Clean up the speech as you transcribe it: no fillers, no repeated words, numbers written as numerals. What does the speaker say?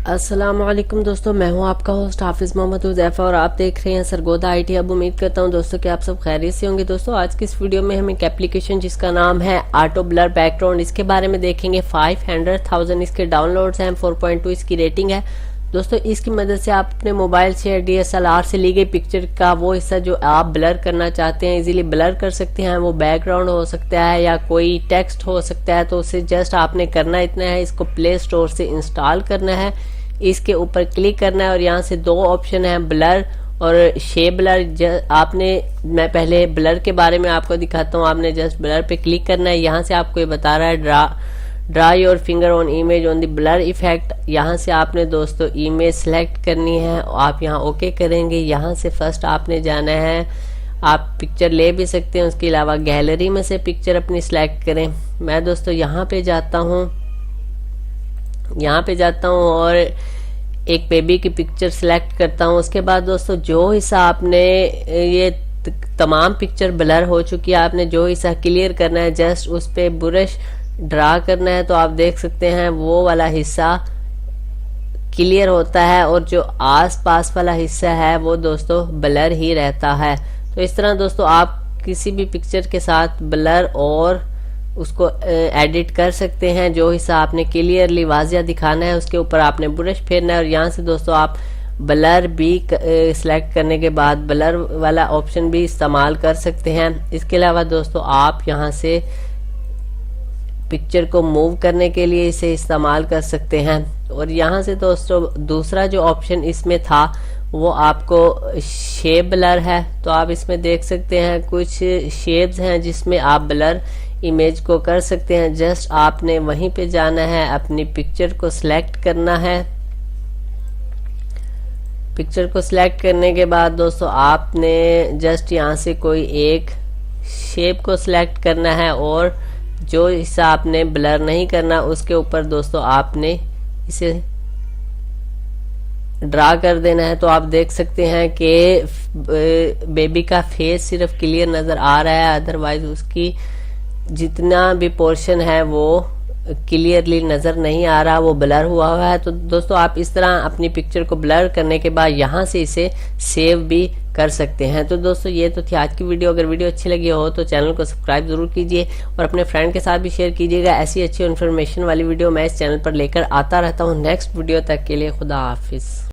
अस्सलामुअलैकुम दोस्तों, मैं हूं आपका होस्ट हाफिज मोहम्मद हुज़ैफा और आप देख रहे हैं सरगोदा आईटी। अब उम्मीद करता हूं दोस्तों कि आप सब खैरियत से होंगे। दोस्तों आज की इस वीडियो में हम एक एप्लीकेशन जिसका नाम है ऑटो ब्लर बैकग्राउंड, इसके बारे में देखेंगे। 500,000 इसके डाउनलोड्स हैं, 4.2 इसकी रेटिंग है। दोस्तों इसकी मदद से आप अपने मोबाइल से या DSLR से ली गई पिक्चर का वो हिस्सा जो आप ब्लर करना चाहते हैं इजीली ब्लर कर सकते हैं। वो बैकग्राउंड हो सकता है या कोई टेक्स्ट हो सकता है। तो उसे जस्ट आपने करना इतना है, इसको प्ले स्टोर से इंस्टॉल करना है, इसके ऊपर क्लिक करना है और यहाँ से दो ऑप्शन है, ब्लर और शेप ब्लर। आपने मैं पहले ब्लर के बारे में आपको दिखाता हूँ। आपने जस्ट ब्लर पे क्लिक करना है। यहाँ से आपको ये बता रहा है draw your finger on image on the blur effect. यहाँ से आपने दोस्तों इमेज सेलेक्ट करनी है, आप यहाँ ओके करेंगे। यहाँ से फर्स्ट आपने जाना है, आप पिक्चर ले भी सकते हैं, उसके अलावा गैलरी में से पिक्चर अपनी सिलेक्ट करें। मैं दोस्तों यहाँ पे जाता हूँ और एक बेबी की पिक्चर सिलेक्ट करता हूँ। उसके बाद दोस्तों जो हिस्सा आपने ये तमाम पिक्चर ब्लर हो चुकी है, आपने जो हिस्सा क्लियर करना है जस्ट उस पे ब्रश ड्रा करना है। तो आप देख सकते हैं वो वाला हिस्सा क्लियर होता है और जो आस पास वाला हिस्सा है वो दोस्तों ब्लर ही रहता है। तो इस तरह दोस्तों आप किसी भी पिक्चर के साथ ब्लर और उसको एडिट कर सकते हैं। जो हिस्सा आपने क्लियरली वाजिया दिखाना है उसके ऊपर आपने ब्रश फेरना है और यहाँ से दोस्तों आप ब्लर भी सिलेक्ट करने के बाद ब्लर वाला ऑप्शन भी इस्तेमाल कर सकते हैं। इसके अलावा दोस्तों आप यहाँ से पिक्चर को मूव करने के लिए इसे इस्तेमाल कर सकते हैं। और यहाँ से दोस्तों दूसरा जो ऑप्शन इसमें था वो आपको शेप ब्लर है। तो आप इसमें देख सकते हैं कुछ शेप्स हैं जिसमें आप ब्लर इमेज को कर सकते हैं। जस्ट आपने वहीं पे जाना है, अपनी पिक्चर को सिलेक्ट करना है। पिक्चर को सिलेक्ट करने के बाद दोस्तों आपने जस्ट यहाँ से कोई एक शेप को सिलेक्ट करना है और जो हिस्सा आपने ब्लर नहीं करना उसके ऊपर दोस्तों आपने इसे ड्रा कर देना है। तो आप देख सकते हैं कि बेबी का फेस सिर्फ क्लियर नजर आ रहा है, अदरवाइज उसकी जितना भी पोर्शन है वो क्लियरली नजर नहीं आ रहा, वो ब्लर हुआ हुआ है। तो दोस्तों आप इस तरह अपनी पिक्चर को ब्लर करने के बाद यहाँ से इसे सेव भी कर सकते हैं। तो दोस्तों ये तो थी आज की वीडियो। अगर वीडियो अच्छी लगी हो तो चैनल को सब्सक्राइब जरूर कीजिए और अपने फ्रेंड के साथ भी शेयर कीजिएगा। ऐसी अच्छी इन्फॉर्मेशन वाली वीडियो मैं इस चैनल पर लेकर आता रहता हूँ। नेक्स्ट वीडियो तक के लिए खुदा हाफिज।